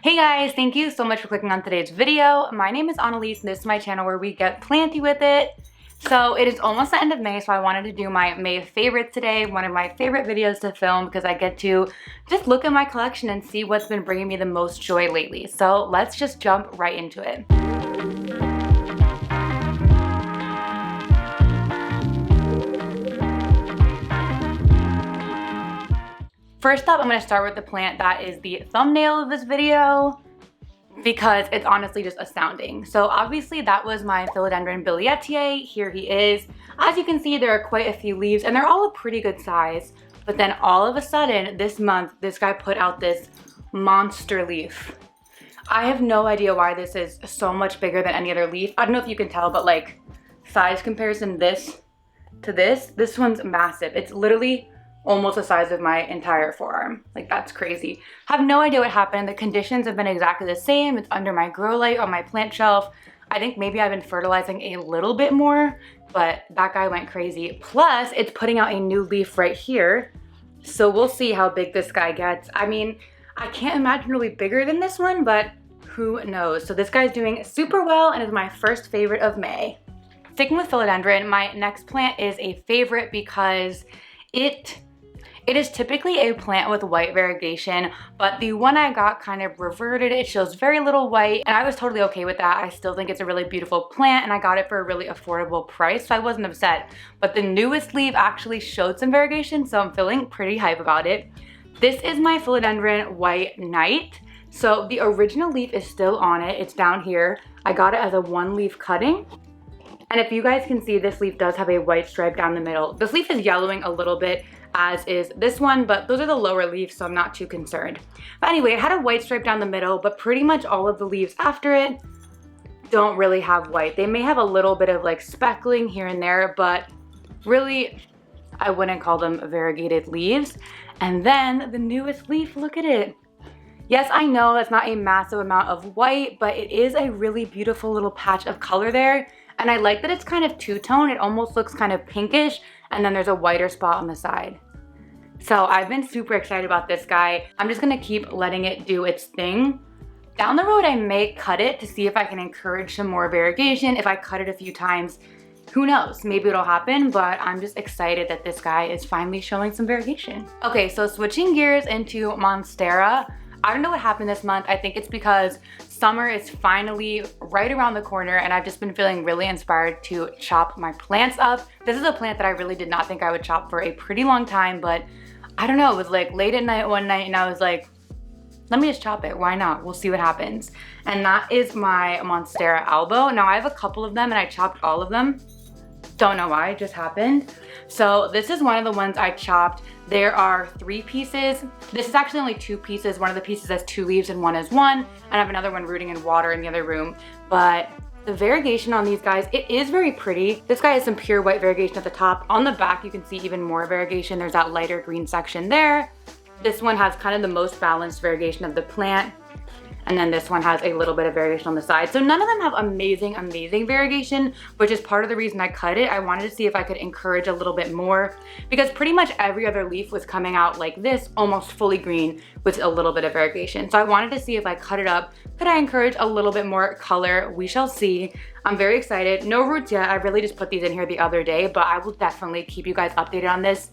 Hey guys, thank you so much for clicking on today's video. My name is Annalise and this is my channel where we get planty with it. So it is almost the end of May, so I wanted to do my May favorites today, one of my favorite videos to film because I get to just look at my collection and see what's been bringing me the most joy lately. So let's just jump right into it. First up, I'm going to start with the plant that is the thumbnail of this video because it's honestly just astounding. So obviously that was my Philodendron Billietiae. Here he is. As you can see, there are quite a few leaves and they're all a pretty good size. But then all of a sudden this month, this guy put out this monster leaf. I have no idea why this is so much bigger than any other leaf. I don't know if you can tell, but like size comparison this to this one's massive. It's literally almost the size of my entire forearm. Like, that's crazy. Have no idea what happened. The conditions have been exactly the same. It's under my grow light on my plant shelf. I think maybe I've been fertilizing a little bit more, but that guy went crazy. Plus, it's putting out a new leaf right here. So we'll see how big this guy gets. I mean, I can't imagine really bigger than this one, but who knows? So this guy's doing super well and is my first favorite of May. Sticking with philodendron, my next plant is a favorite because it is typically a plant with white variegation, but the one I got kind of reverted. It shows very little white, and I was totally okay with that. I still think it's a really beautiful plant, and I got it for a really affordable price, so I wasn't upset. But the newest leaf actually showed some variegation, so I'm feeling pretty hype about it. This is my Philodendron White Knight. So the original leaf is still on it. It's down here. I got it as a one-leaf cutting. And if you guys can see, this leaf does have a white stripe down the middle. This leaf is yellowing a little bit, as is this one, but those are the lower leaves, so I'm not too concerned. But anyway, it had a white stripe down the middle, but pretty much all of the leaves after it don't really have white. They may have a little bit of like speckling here and there, but really, I wouldn't call them variegated leaves. And then the newest leaf, look at it. Yes, I know that's not a massive amount of white, but it is a really beautiful little patch of color there. And I like that it's kind of two-tone. It almost looks kind of pinkish, and then there's a whiter spot on the side. So I've been super excited about this guy. I'm just gonna keep letting it do its thing. Down the road, I may cut it to see if I can encourage some more variegation. If I cut it a few times, who knows? Maybe it'll happen, but I'm just excited that this guy is finally showing some variegation. Okay, so switching gears into Monstera. I don't know what happened this month. I think it's because summer is finally right around the corner and I've just been feeling really inspired to chop my plants up. This is a plant that I really did not think I would chop for a pretty long time, but I don't know, it was like late at night one night and I was like, let me just chop it, why not? We'll see what happens. And that is my Monstera Albo. Now I have a couple of them and I chopped all of them. Don't know why, it just happened. So this is one of the ones I chopped. There are 3 pieces. This is actually only 2 pieces. One of the pieces has 2 leaves and one has 1. And I have another one rooting in water in the other room. But the variegation on these guys, it is very pretty. This guy has some pure white variegation at the top. On the back, you can see even more variegation. There's that lighter green section there. This one has kind of the most balanced variegation of the plant. And then this one has a little bit of variegation on the side. So none of them have amazing variegation, which is part of the reason I cut it. I wanted to see if I could encourage a little bit more because pretty much every other leaf was coming out like this, almost fully green with a little bit of variegation. So I wanted to see if I cut it up, could I encourage a little bit more color? We shall see. I'm very excited. No roots yet. I really just put these in here the other day, but I will definitely keep you guys updated on this.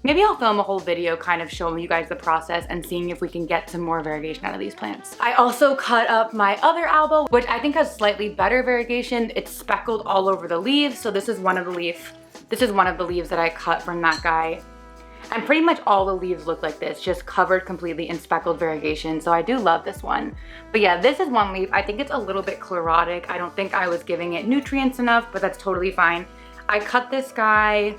Maybe I'll film a whole video kind of showing you guys the process and seeing if we can get some more variegation out of these plants. I also cut up my other Albo, which I think has slightly better variegation. It's speckled all over the leaves. So this is one of the leaves that I cut from that guy. And pretty much all the leaves look like this, just covered completely in speckled variegation. So I do love this one. But yeah, this is one leaf. I think it's a little bit chlorotic. I don't think I was giving it nutrients enough, but that's totally fine. I cut this guy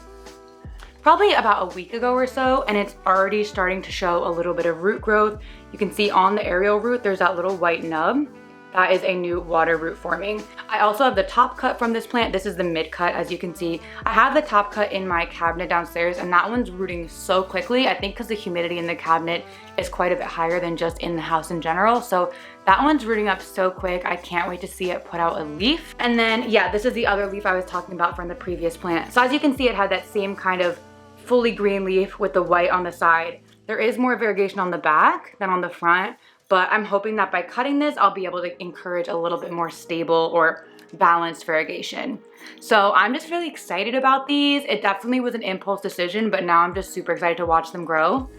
probably about a week ago or so, and it's already starting to show a little bit of root growth. You can see on the aerial root, there's that little white nub. That is a new water root forming. I also have the top cut from this plant. This is the mid cut, as you can see. I have the top cut in my cabinet downstairs, and that one's rooting so quickly. I think because the humidity in the cabinet is quite a bit higher than just in the house in general. So that one's rooting up so quick. I can't wait to see it put out a leaf. And then, yeah, this is the other leaf I was talking about from the previous plant. So as you can see, it had that same kind of fully green leaf with the white on the side. There is more variegation on the back than on the front, but I'm hoping that by cutting this, I'll be able to encourage a little bit more stable or balanced variegation. So I'm just really excited about these. It definitely was an impulse decision, but now I'm just super excited to watch them grow.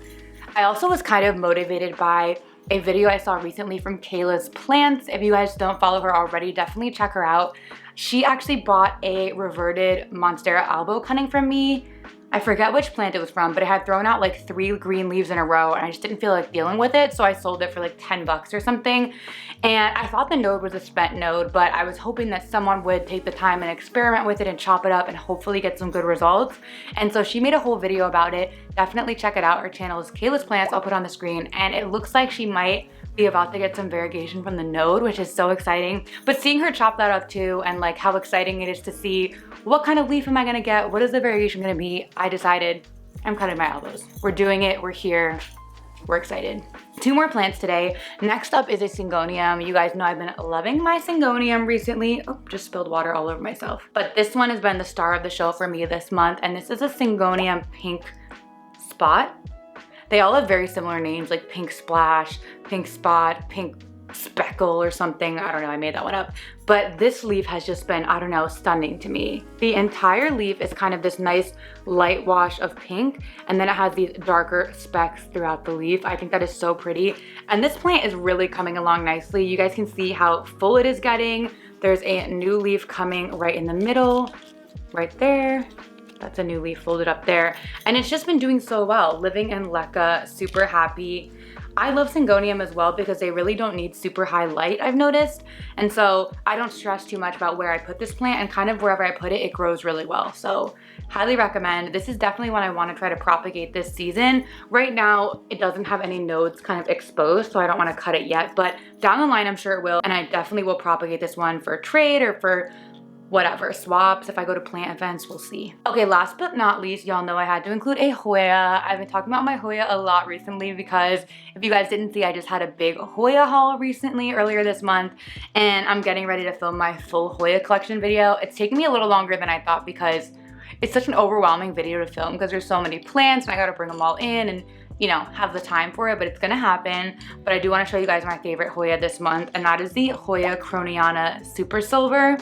I also was kind of motivated by a video I saw recently from Kaylas Plants. If you guys don't follow her already, definitely check her out. She actually bought a reverted Monstera Albo cutting from me. I forget which plant it was from, but it had thrown out like 3 green leaves in a row and I just didn't feel like dealing with it, so I sold it for like 10 bucks or something. And I thought the node was a spent node, but I was hoping that someone would take the time and experiment with it and chop it up and hopefully get some good results. And so she made a whole video about it. Definitely check it out. Her channel is Kaylas Plants. I'll put it on the screen. And it looks like she might be about to get some variegation from the node, which is so exciting. But seeing her chop that up too, and like how exciting it is to see what kind of leaf am I gonna get, what is the variegation gonna be, I decided I'm cutting my albos. We're doing it, we're here, we're excited. 2 more plants today. Next up is a Syngonium. You guys know I've been loving my Syngonium recently. Oh, just spilled water all over myself. But this one has been the star of the show for me this month, and this is a Syngonium Pink Spot. They all have very similar names, like Pink Splash, Pink Spot, Pink Speckle or something. I don't know, I made that one up. But this leaf has just been, I don't know, stunning to me. The entire leaf is kind of this nice light wash of pink, and then it has these darker specks throughout the leaf. I think that is so pretty. And this plant is really coming along nicely. You guys can see how full it is getting. There's a new leaf coming right in the middle, right there. That's a new leaf folded up there. And it's just been doing so well. Living in Leca, super happy. I love Syngonium as well because they really don't need super high light, I've noticed. And so I don't stress too much about where I put this plant, and kind of wherever I put it, it grows really well. So highly recommend. This is definitely one I want to try to propagate this season. Right now, it doesn't have any nodes kind of exposed, so I don't want to cut it yet, but down the line, I'm sure it will. And I definitely will propagate this one for trade or for whatever, swaps. If I go to plant events, we'll see. Okay, last but not least, y'all know I had to include a Hoya. I've been talking about my Hoya a lot recently because if you guys didn't see, I just had a big Hoya haul recently, earlier this month, and I'm getting ready to film my full Hoya collection video. It's taking me a little longer than I thought because it's such an overwhelming video to film because there's so many plants and I gotta bring them all in and, you know, have the time for it, but it's gonna happen. But I do wanna show you guys my favorite Hoya this month, and that is the Hoya Krohniana Super Silver.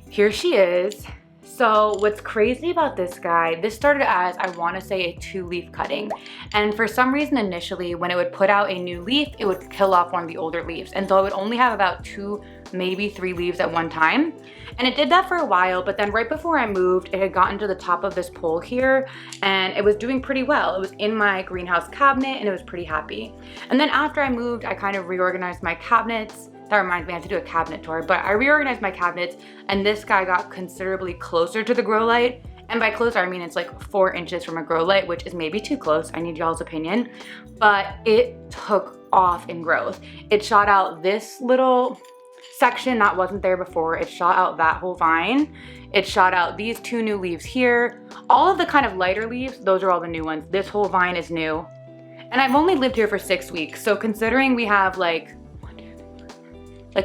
Here she is. So what's crazy about this guy, this started as, I want to say, a 2-leaf cutting. And for some reason initially, when it would put out a new leaf, it would kill off one of the older leaves. And so it would only have about 2, maybe 3 leaves at one time. And it did that for a while, but then right before I moved, it had gotten to the top of this pole here, and it was doing pretty well. It was in my greenhouse cabinet, and it was pretty happy. And then after I moved, I kind of reorganized my cabinets. That reminds me, I have to do a cabinet tour, but I reorganized my cabinets and this guy got considerably closer to the grow light. And by closer, I mean it's like 4 inches from a grow light, which is maybe too close. I need y'all's opinion. But it took off in growth. It shot out this little section that wasn't there before. It shot out that whole vine. It shot out these 2 new leaves here. All of the kind of lighter leaves, those are all the new ones. This whole vine is new. And I've only lived here for 6 weeks. So considering we have like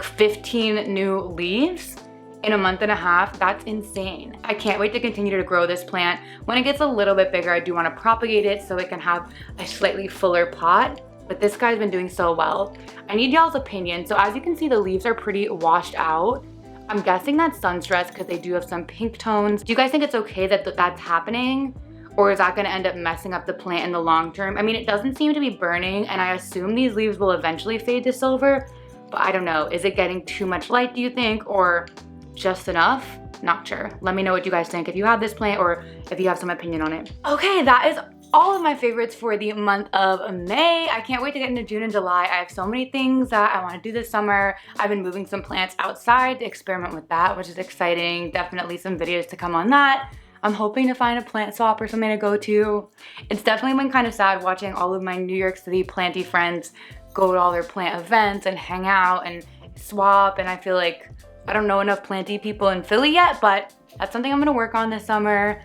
15 new leaves in a month and a half, that's insane. I can't wait to continue to grow this plant. When it gets a little bit bigger, I do want to propagate it so it can have a slightly fuller pot, but this guy's been doing so well. I need y'all's opinion. So as you can see, the leaves are pretty washed out. I'm guessing that's sun stress because they do have some pink tones. Do you guys think it's okay that that's happening? Or is that gonna end up messing up the plant in the long term? I mean, it doesn't seem to be burning, and I assume these leaves will eventually fade to silver, but I don't know. Is it getting too much light, do you think, or just enough? Not sure. Let me know what you guys think if you have this plant or if you have some opinion on it. Okay, that is all of my favorites for the month of May. I can't wait to get into June and July. I have so many things that I want to do this summer. I've been moving some plants outside to experiment with that, which is exciting. Definitely some videos to come on that. I'm hoping to find a plant swap or something to go to. It's definitely been kind of sad watching all of my New York City planty friends go to all their plant events and hang out and swap, and I feel like I don't know enough planty people in Philly yet, but that's something I'm gonna work on this summer.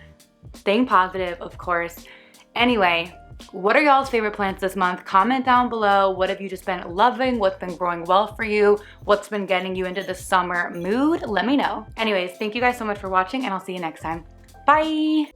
Staying positive, of course. Anyway, what are y'all's favorite plants this month? Comment down below. What have you just been loving? What's been growing well for you? What's been getting you into the summer mood? Let me know. Anyways, thank you guys so much for watching, and I'll see you next time. Bye!